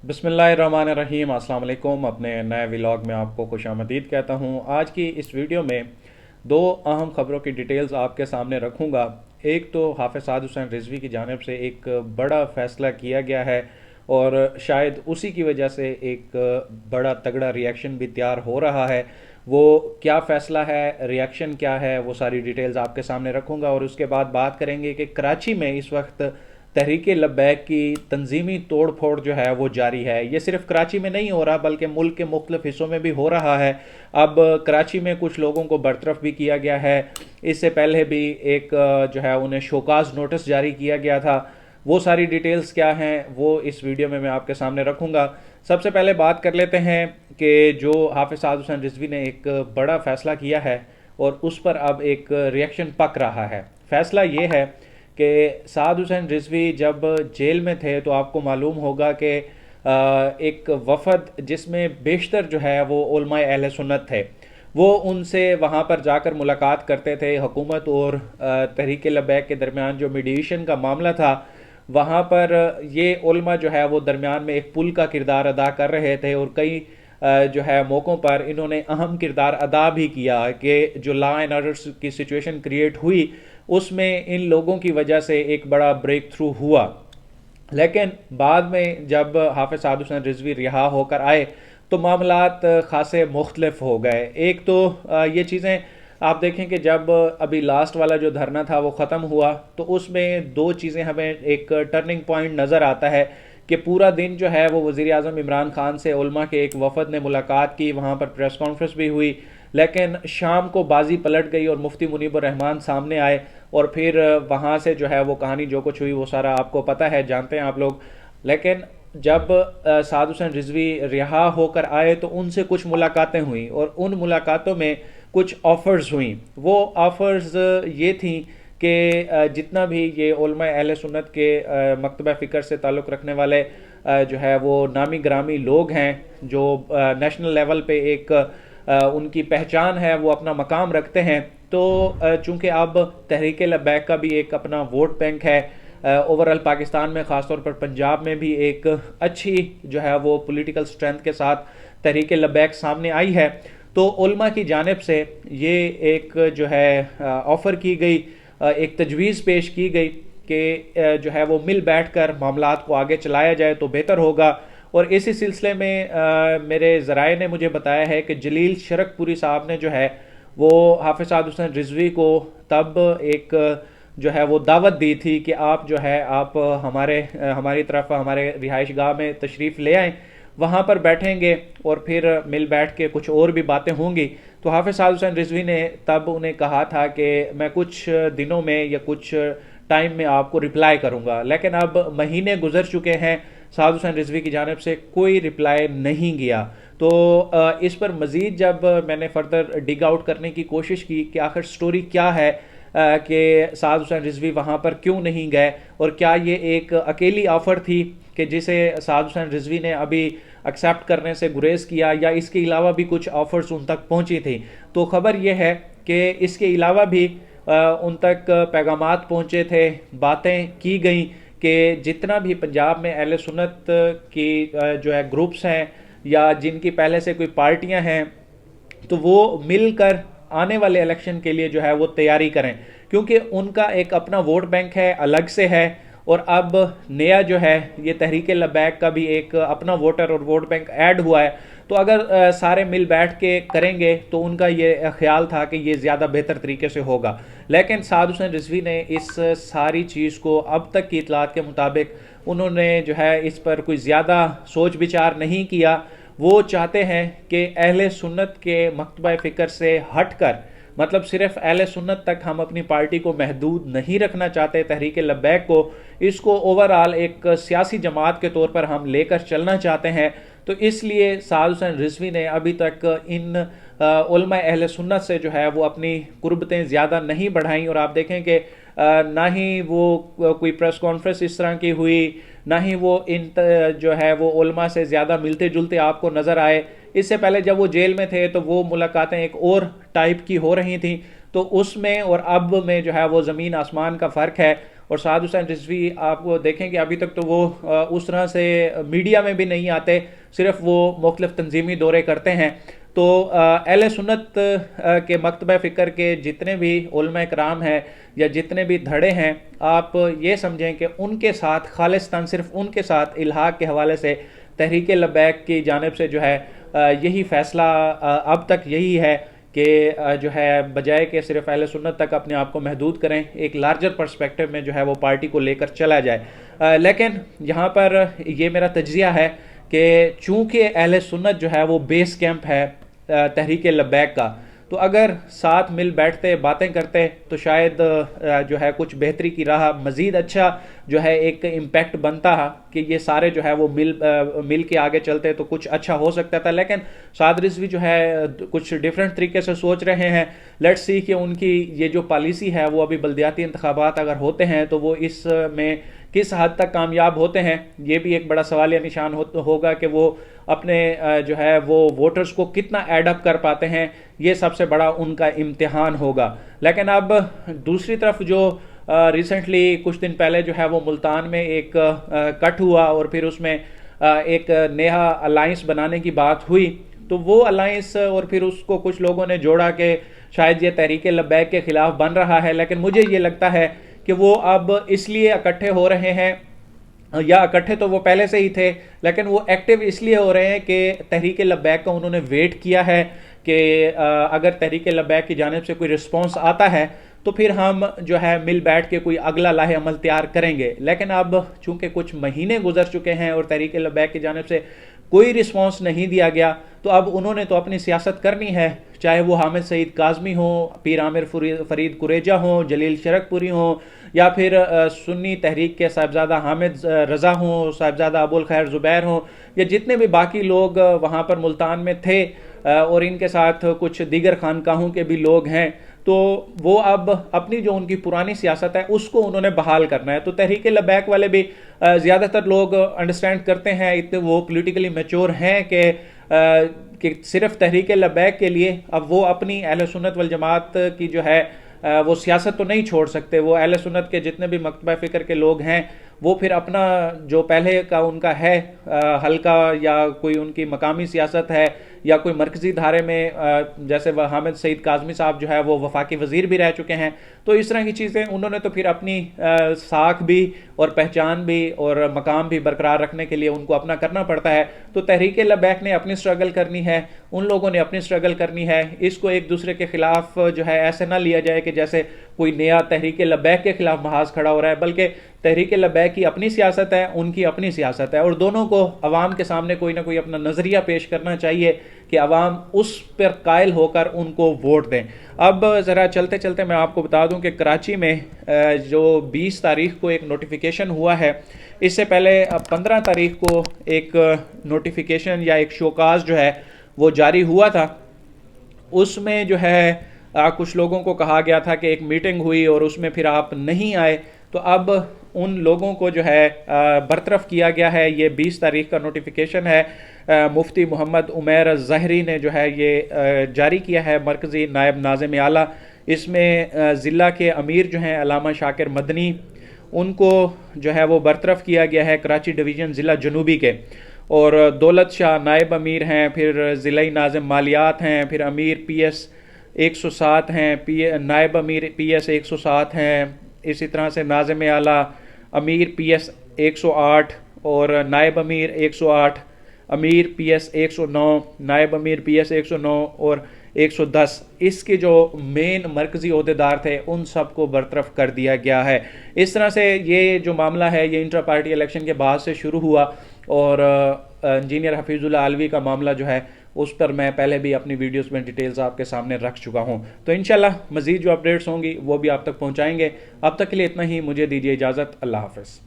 बिस्मिल्लाहिर्रहमानिर्रहीम। अस्सलाम वालेकुम। अपने नए व्लॉग में आपको खुश आमदीद कहता हूँ। आज की इस वीडियो में दो अहम ख़बरों की डिटेल्स आपके सामने रखूँगा। एक तो हाफ़िज़ साद हुसैन रिजवी की जानिब से एक बड़ा फ़ैसला किया गया है और शायद उसी की वजह से एक बड़ा तगड़ा रिएक्शन भी तैयार हो रहा है। वो क्या फ़ैसला है, रिएक्शन क्या है, वो सारी डिटेल्स आपके सामने रखूँगा और उसके बाद बात करेंगे कि कराची में इस वक्त तहरीक लब्बैक की तंजीमी तोड़ फोड़ जो है वो जारी है। ये सिर्फ कराची में नहीं हो रहा बल्कि मुल्क के मुख्तलिफ हिस्सों में भी हो रहा है। अब कराची में कुछ लोगों को बरतरफ भी किया गया है। इससे पहले भी एक जो है उन्हें शोकाज नोटिस जारी किया गया था। वो सारी डिटेल्स क्या हैं वो इस वीडियो में मैं आपके सामने रखूँगा। सबसे पहले बात कर लेते हैं कि जो हाफ़िज़ साद हुसैन रिजवी ने एक बड़ा फ़ैसला किया है और उस पर अब एक रिएक्शन पक रहा है। फ़ैसला ये है कि साद हुसैन रिजवी जब जेल में थे तो आपको मालूम होगा कि एक वफ़द जिसमें बेशतर जो है वो उलमाए अहले सुन्नत थे, वो उनसे वहाँ पर जाकर मुलाकात करते थे। हुकूमत और तहरीक लब्बैक के दरमियान जो मीडिएशन का मामला था, वहाँ पर ये उलमा जो है वो दरमियान में एक पुल का किरदार अदा कर रहे थे और कई जो है मौक़ों पर इन्होंने अहम किरदार अदा भी किया कि जो लॉ एंड ऑर्डर की सिचुएशन क्रिएट हुई उसमें इन लोगों की वजह से एक बड़ा ब्रेक थ्रू हुआ। लेकिन बाद में जब हाफ़िज़ साद हुसैन रिजवी रिहा होकर आए तो मामलात खासे मुख्तलिफ हो गए। एक तो ये चीज़ें आप देखें कि जब अभी लास्ट वाला जो धरना था वो ख़त्म हुआ तो उसमें दो चीज़ें हमें एक टर्निंग पॉइंट नज़र आता है कि पूरा दिन जो है वो वज़ीर आज़म इमरान खान से उलमा के एक वफ़द ने मुलाकात की, वहाँ पर प्रेस कॉन्फ्रेंस भी हुई। लेकिन शाम को बाजी पलट गई और मुफ्ती मुनीबुर रहमान सामने आए और फिर वहाँ से जो है वो कहानी जो कुछ हुई वो सारा आपको पता है, जानते हैं आप लोग। लेकिन जब साद हुसैन रिजवी रिहा होकर आए तो उनसे कुछ मुलाकातें हुई और उन मुलाकातों में कुछ ऑफ़र्स हुई। वो ऑफ़र्स ये थी कि जितना भी ये उलमा अहले सुन्नत के मकतबा फ़िक्र से ताल्लुक़ रखने वाले जो है वो नामी ग्रामी लोग हैं जो नेशनल लेवल पे एक उनकी पहचान है, वो अपना मकाम रखते हैं। तो चूँकि अब तहरीक लब्बैक का भी एक अपना वोट बैंक है, ओवरऑल पाकिस्तान में ख़ासतौर पर पंजाब में भी एक अच्छी जो है वो पॉलिटिकल स्ट्रेंथ के साथ तहरीक लब्बैक सामने आई है। तो उलमा की जानिब से ये एक जो है ऑफ़र की गई, एक तजवीज़ पेश की गई कि जो है वो मिल बैठ कर मामलात को आगे चलाया जाए तो बेहतर होगा। और इसी सिलसिले में मेरे ज़राए ने मुझे बताया है कि जलील शरकपुरी साहब ने जो है वो हाफ़िज़ साद हुसैन रिजवी को तब एक जो है वो दावत दी थी कि आप जो है आप हमारी तरफ हमारे रिहाइश गाह में तशरीफ़ ले आएँ, वहाँ पर बैठेंगे और फिर मिल बैठ के कुछ और भी बातें होंगी। तो हाफ़िज़ साद हुसैन रिजवी ने तब उन्हें कहा था कि मैं कुछ दिनों में या कुछ टाइम में आपको रिप्लाई करूँगा। लेकिन अब महीने गुजर चुके हैं, साद हुसैन रिजवी की जानिब से कोई रिप्लाई नहीं गया। तो इस पर मज़ीद जब मैंने फ़र्दर डिग आउट करने की कोशिश की कि आखिर स्टोरी क्या है कि साद हुसैन रिजवी वहाँ पर क्यों नहीं गए और क्या ये एक अकेली ऑफ़र थी कि जिसे साद हुसैन रिजवी ने अभी एक्सेप्ट करने से गुरेज किया या इसके अलावा भी कुछ ऑफ़र्स उन तक पहुँची थी। तो ख़बर यह है कि इसके अलावा भी उन तक पैगामात पहुँचे थे, बातें की गई कि जितना भी पंजाब में अहले सुन्नत की जो है ग्रुप्स हैं या जिनकी पहले से कोई पार्टियां हैं तो वो मिलकर आने वाले इलेक्शन के लिए जो है वो तैयारी करें, क्योंकि उनका एक अपना वोट बैंक है, अलग से है। और अब नया जो है ये तहरीक लब्बैक का भी एक अपना वोटर और वोट बैंक ऐड हुआ है। तो अगर सारे मिल बैठ के करेंगे तो उनका ये ख्याल था कि ये ज़्यादा बेहतर तरीके से होगा। लेकिन साद हुसैन रिजवी ने इस सारी चीज़ को अब तक की इतलात के मुताबिक उन्होंने जो है इस पर कोई ज़्यादा सोच विचार नहीं किया। वो चाहते हैं कि अहले सुन्नत के मकतबा फ़िक्र से हट कर, मतलब सिर्फ अहले सुन्नत तक हम अपनी पार्टी को महदूद नहीं रखना चाहते, तहरीक लब्बैक को इसको ओवरऑल एक सियासी जमात के तौर पर हम लेकर चलना चाहते हैं। तो इसलिए साद हुसैन रिजवी ने अभी तक इन उलमा अहले सुन्नत से जो है वो अपनी कुर्बतें ज़्यादा नहीं बढ़ाई। और आप देखें कि ना ही वो कोई प्रेस कॉन्फ्रेंस इस तरह की हुई, ना ही वो इन जो है वो उलमा से ज़्यादा मिलते जुलते आपको नज़र आए। इससे पहले जब वो जेल में थे तो वो मुलाकातें एक और टाइप की हो रही थी, तो उसमें और अब में जो है वो ज़मीन आसमान का फ़र्क है। اور سعد حسین رضوی آپ وہ دیکھیں کہ ابھی تک تو وہ اس طرح سے میڈیا میں بھی نہیں آتے، صرف وہ مختلف تنظیمی دورے کرتے ہیں۔ تو اہل سنت کے مکتبہ فکر کے جتنے بھی علماء کرام ہیں یا جتنے بھی دھڑے ہیں، آپ یہ سمجھیں کہ ان کے ساتھ خالصتاً صرف ان کے ساتھ الحاق کے حوالے سے تحریک لبیک کی جانب سے جو ہے یہی فیصلہ اب تک یہی ہے کہ جو ہے بجائے کہ صرف اہل سنت تک اپنے آپ کو محدود کریں، ایک لارجر پرسپیکٹو میں جو ہے وہ پارٹی کو لے کر چلا جائے۔ لیکن یہاں پر یہ میرا تجزیہ ہے کہ چونکہ اہل سنت جو ہے وہ بیس کیمپ ہے تحریک لبیک کا، تو اگر ساتھ مل بیٹھتے باتیں کرتے تو شاید جو ہے کچھ بہتری کی راہ مزید اچھا جو ہے ایک امپیکٹ بنتا کہ یہ سارے جو ہے وہ مل کے آگے چلتے تو کچھ اچھا ہو سکتا تھا۔ لیکن سعد رضوی جو ہے کچھ ڈیفرنٹ طریقے سے سوچ رہے ہیں۔ لیٹس سی کہ ان کی یہ جو پالیسی ہے وہ ابھی بلدیاتی انتخابات اگر ہوتے ہیں تو وہ اس میں کس حد تک کامیاب ہوتے ہیں، یہ بھی ایک بڑا سوالیہ نشان ہوگا کہ وہ اپنے جو ہے وہ ووٹرز کو کتنا ایڈ اپ کر پاتے ہیں، یہ سب سے بڑا ان کا امتحان ہوگا۔ لیکن اب دوسری طرف جو ریسنٹلی کچھ دن پہلے جو ہے وہ ملتان میں ایک کٹ ہوا اور پھر اس میں ایک نیا الائنس بنانے کی بات ہوئی، تو وہ الائنس اور پھر اس کو کچھ لوگوں نے جوڑا کہ شاید یہ تحریک لبیک کے خلاف بن رہا ہے۔ لیکن مجھے یہ لگتا ہے کہ وہ اب اس لیے اکٹھے ہو رہے ہیں، یا اکٹھے تو وہ پہلے سے ہی تھے، لیکن وہ ایکٹیو اس لیے ہو رہے ہیں کہ تحریک لبیک کا انہوں نے ویٹ کیا ہے کہ اگر تحریک لبیک کی جانب سے کوئی رسپانس آتا ہے تو پھر ہم جو ہے مل بیٹھ کے کوئی اگلا لاہ عمل تیار کریں گے۔ لیکن اب چونکہ کچھ مہینے گزر چکے ہیں اور تحریک لبیک کی جانب سے کوئی رسپانس نہیں دیا گیا، تو اب انہوں نے تو اپنی سیاست کرنی ہے، چاہے وہ حامد سعید کاظمی ہوں، پیر عامر فرید قریجہ ہوں، جلیل شرک پوری ہوں، یا پھر سنی تحریک کے صاحبزادہ حامد رضا ہوں، صاحبزادہ ابوالخیر زبیر ہوں، یا جتنے بھی باقی لوگ وہاں پر ملتان میں تھے اور ان کے ساتھ کچھ دیگر خانقاہوں کے بھی لوگ ہیں، تو وہ اب اپنی جو ان کی پرانی سیاست ہے اس کو انہوں نے بحال کرنا ہے۔ تو تحریک لبیک والے بھی زیادہ تر لوگ انڈرسٹینڈ کرتے ہیں، اتنے وہ پولیٹیکلی میچور ہیں کہ صرف تحریک لبیک کے لیے اب وہ اپنی اہل سنت والجماعت کی جو ہے وہ سیاست تو نہیں چھوڑ سکتے۔ وہ اہل سنت کے جتنے بھی مکتبہ فکر کے لوگ ہیں وہ پھر اپنا جو پہلے کا ان کا ہے حلقہ یا کوئی ان کی مقامی سیاست ہے یا کوئی مرکزی دھارے میں، جیسے حامد سعید کاظمی صاحب جو ہے وہ وفاقی وزیر بھی رہ چکے ہیں، تو اس طرح کی چیزیں انہوں نے تو پھر اپنی ساکھ بھی اور پہچان بھی اور مقام بھی برقرار رکھنے کے لیے ان کو اپنا کرنا پڑتا ہے۔ تو تحریک لبیک نے اپنی سٹرگل کرنی ہے، ان لوگوں نے اپنی سٹرگل کرنی ہے۔ اس کو ایک دوسرے کے خلاف جو ہے ایسے نہ لیا جائے کہ جیسے کوئی نیا تحریک لبیک کے خلاف محاذ کھڑا ہو رہا ہے، بلکہ تحریک لبیک کی اپنی سیاست ہے، ان کی اپنی سیاست ہے، اور دونوں کو عوام کے سامنے کوئی نہ کوئی اپنا نظریہ پیش کرنا چاہیے کہ عوام اس پر قائل ہو کر ان کو ووٹ دیں۔ اب ذرا چلتے چلتے میں آپ کو بتا دوں کہ کراچی میں جو 20 تاریخ کو ایک نوٹیفیکیشن ہوا ہے، اس سے پہلے 15 تاریخ کو ایک نوٹیفیکیشن یا ایک شوکاز جو ہے وہ جاری ہوا تھا۔ اس میں جو ہے کچھ لوگوں کو کہا گیا تھا کہ ایک میٹنگ ہوئی اور اس میں پھر آپ نہیں آئے، تو اب ان لوگوں کو جو ہے برطرف کیا گیا ہے۔ یہ 20 تاریخ کا نوٹیفیکیشن ہے، مفتی محمد عمیر الظاہری نے جو ہے یہ جاری کیا ہے، مرکزی نائب ناظم اعلیٰ۔ اس میں ضلع کے امیر جو ہیں علامہ شاکر مدنی، ان کو جو ہے وہ برطرف کیا گیا ہے کراچی ڈویژن ضلع جنوبی کے، اور دولت شاہ نائب امیر ہیں، پھر ضلعی ناظم مالیات ہیں، پھر امیر پی ایس 107 ہیں، نائب امیر پی ایس 107 ہیں، اسی طرح سے ناظم اعلیٰ امیر پی ایس 108 اور نائب امیر 108، امیر پی ایس 109، نائب امیر پی ایس 109 اور 110، اس کے جو مین مرکزی عہدیدار تھے ان سب کو برطرف کر دیا گیا ہے۔ اس طرح سے یہ جو معاملہ ہے یہ انٹرا پارٹی الیکشن کے بعد سے شروع ہوا، اور انجینئر حفیظ اللہ علوی کا معاملہ جو ہے اس پر میں پہلے بھی اپنی ویڈیوز میں ڈیٹیلز آپ کے سامنے رکھ چکا ہوں، تو انشاءاللہ مزید جو اپڈیٹس ہوں گی وہ بھی آپ تک پہنچائیں گے۔ اب تک کے لیے اتنا ہی، مجھے دیجیے اجازت، اللہ حافظ۔